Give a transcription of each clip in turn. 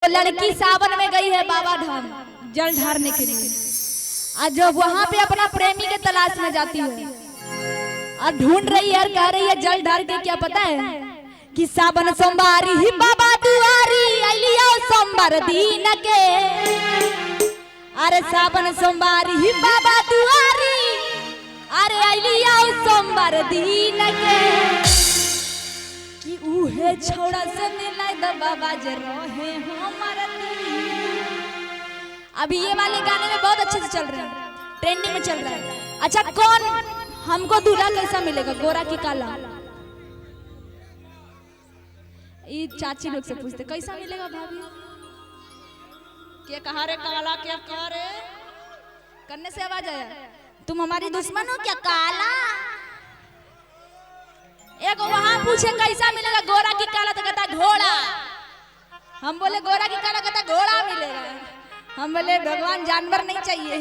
लड़की सावन में गई है बाबा धाम जल ढारने के लिए। आज जो वहां पे अपना प्रेमी के तलाश में जाती है और ढूंढ रही है और कह रही है जल ढार के क्या पता है कि सावन सोमवारी ही बाबा दुआरी अलिया सोमवार दिन के। अरे सावन सोमवारी ही बाबा दुआरी अरे अलिया सोमवार दिन के कि उहे छोड़ा से मिलाए द बाबा जे रहे हमर दिल। अभी ये वाले गाने में बहुत अच्छे से चल रहे हैं, ट्रेंडिंग में चल रहा है। अच्छा कौन हमको दूल्हा कैसा मिलेगा, गोरा की काला? ये चाची लोग से पूछते कैसा मिलेगा भाभी? क्या कहा रे काला, क्या कहा रे? करने से आवाज आया तुम हमारी दुश्मन हो क्या काला? एक वहां पूछे कैसा मिलेगा गोरा की काला तो कहता घोड़ा। हम बोले गोरा की काला, कहता घोड़ा मिलेगा। हम बोले भगवान जानवर नहीं चाहिए।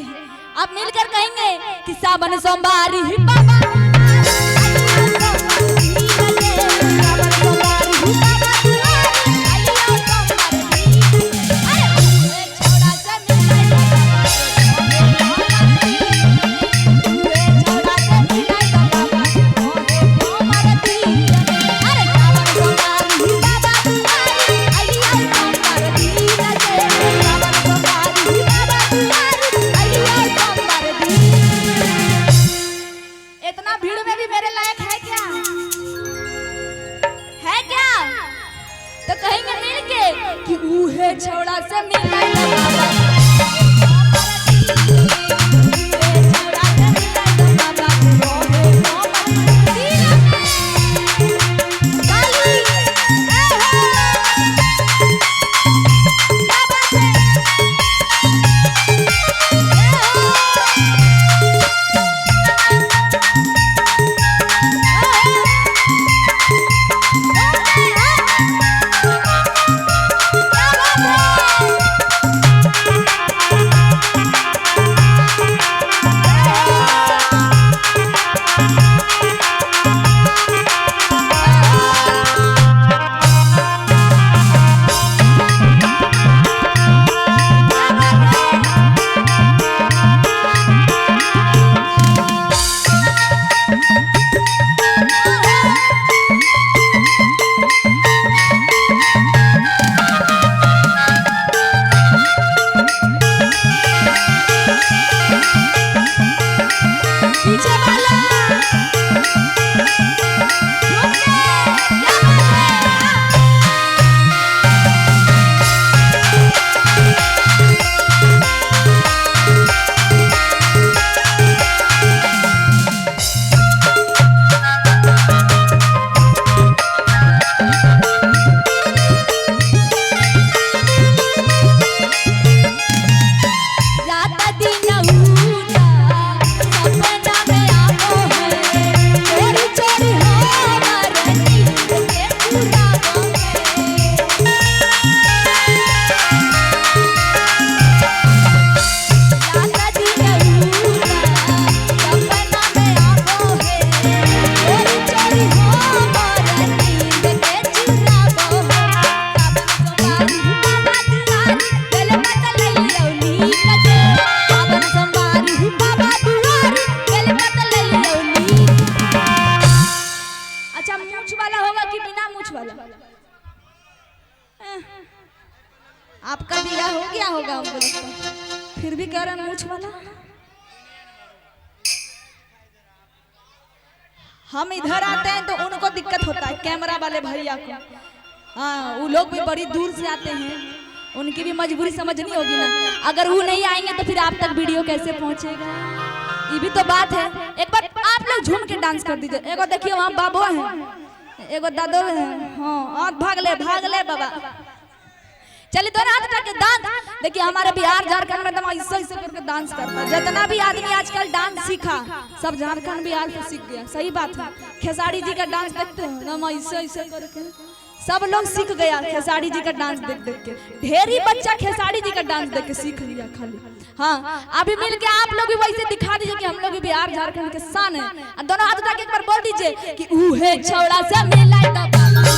अब मिलकर कहेंगे कि सावन सोमवारी ही बाबा छोड़ा से मिला आपका बिया हो गया होगा हमको लगता, फिर भी कह रहे हैं मूछ वाला। हम इधर आते हैं तो उनको दिक्कत होता है, कैमरा वाले भैया को। हाँ वो लोग भी बड़ी दूर से आते हैं, उनकी भी मजबूरी समझनी होगी ना। अगर वो नहीं आएंगे तो फिर आप तक वीडियो कैसे पहुंचेगा, ये भी तो बात है। एक बार आप लोग झूम के डांस कर दीजिए। एक देखिए वहाँ बाबू है, एक दादो है। हाँ भाग ले बाबा। चलिए दोनों हाथ उठा के डांस। देखिए हमारे बिहार झारखंड में एकदम ऐसे ऐसे करके डांस करता है। जितना भी आदमी आजकल डांस सीखा सब झारखंड बिहार से सीख गया। सही बात है। खेसारी जी का डांस देखते हैं एकदम ऐसे ऐसे करके सब लोग सीख गया खेसारी जी का डांस देख देख के। ढेर ही बच्चा खेसारी जी का डांस देख के सीख लिया खाली। हाँ अभी मिल के आप लोग भी वैसे दिखा दीजिए कि हम लोग भी बिहार झारखंड के शान है। दोनों हाथ उठा के एक बार बोल दीजिए कि उहे छौड़ा से मिलाई द बाबा।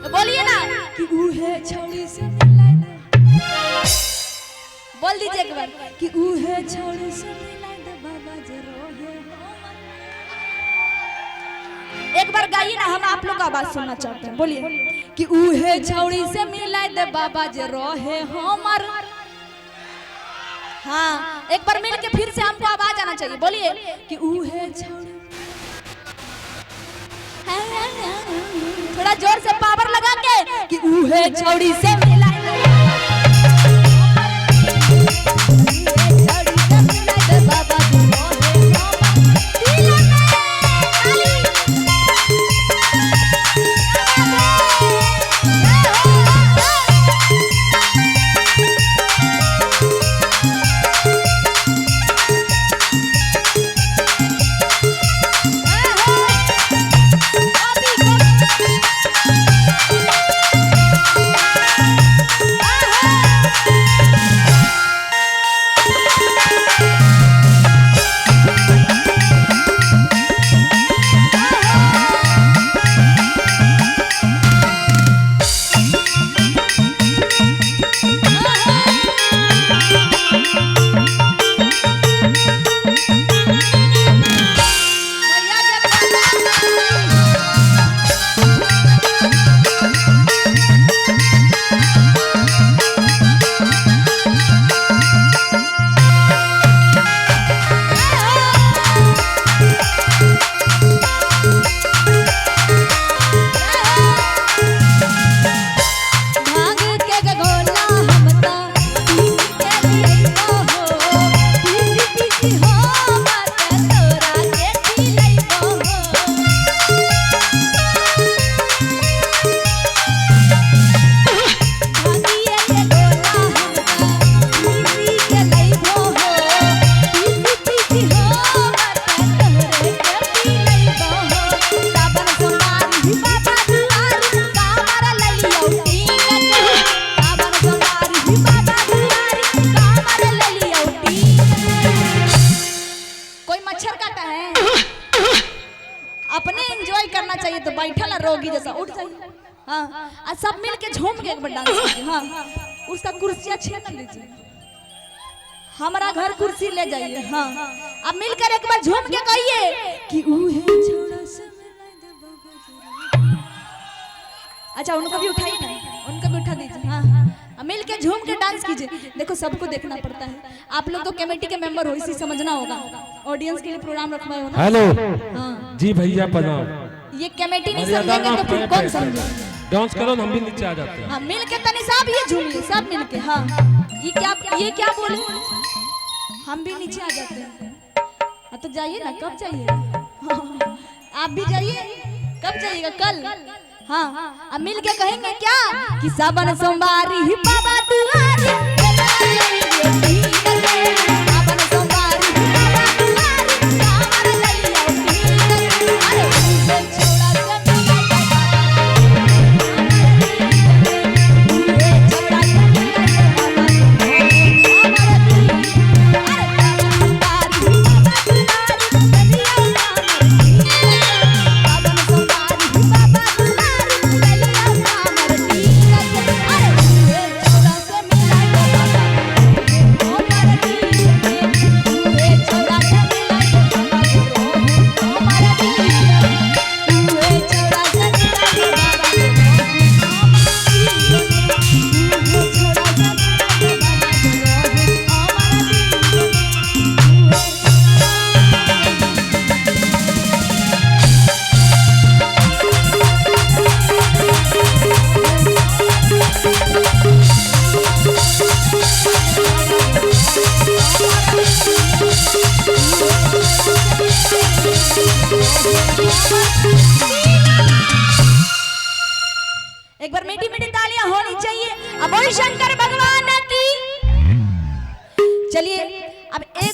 तो बोलिए ना कि ऊहे छौड़ी से मिलाए दे। बोल दीजिए एक बार कि ऊहे छौड़ी से मिलाए दे बाबा जे रोहे हमर। एक बार गाइए ना, हम आप लोग का आवाज सुनना चाहते हैं। बोलिए कि ऊहे छौड़ी से मिलाए दे बाबा जे रोहे हमर। हाँ, एक बार मिल के फिर से हमको आवाज आना चाहिए। बोलिए कि ऊहे छौड़ी, थोड़ा जोर से पावर लगा के कि ऊहे छौड़ी से मिलाए दे, छौड़ी से मिलाए दे बाबा जे रोहे अपने एंजॉय करना चाहिए तो बैठा ना रोगी जैसा उठ जाइए। हाँ, सब मिल के झूम के एक बार डांस कीजिए। हाँ, उसका कुर्सियाँ छीन लीजिए, हमारा घर कुर्सी ले जाइए। हाँ, अब मिलकर एक बार झूम के कहिए कि ऊहे छौड़ा से मिलाए दे बाबा जे। अच्छा, उनको भी उठाइए ना, उनको भी उठा दीजिए। हाँ, अब मिल के झूम के डांस कीजिए। देखो सबको देखना पड़ता है, आप लोग तो कमेटी के मेंबर हो, इसी समझना होगा। ऑडियंस के लिए प्रोग्राम रखवाए हो ना। हेलो। हाँ जी भैया प्रणाम। ये कमेटी नहीं समझेंगे तो फिर कौन समझे। डांस करो, हम भी नीचे आ जाते हैं। हाँ, मिल के तनी साहब ये झूमिए सब मिल के। हाँ, ये क्या बोले, हम भी नीचे आ जाते हैं। हाँ, तो जाइए ना, कब चाहिए? आप भी जाइए, कब जाइएगा? कल। हाँ, अब मिल के कहेंगे क्या कि सावन सोमवारी ही बाबा दुआरी, सावन सोमवारी ही बाबा दुआरी, सावन लइया अरे छोड़ा से एक बार मीठी मीठी तालियां होनी चाहिए। अब शंकर भगवान की। चलिए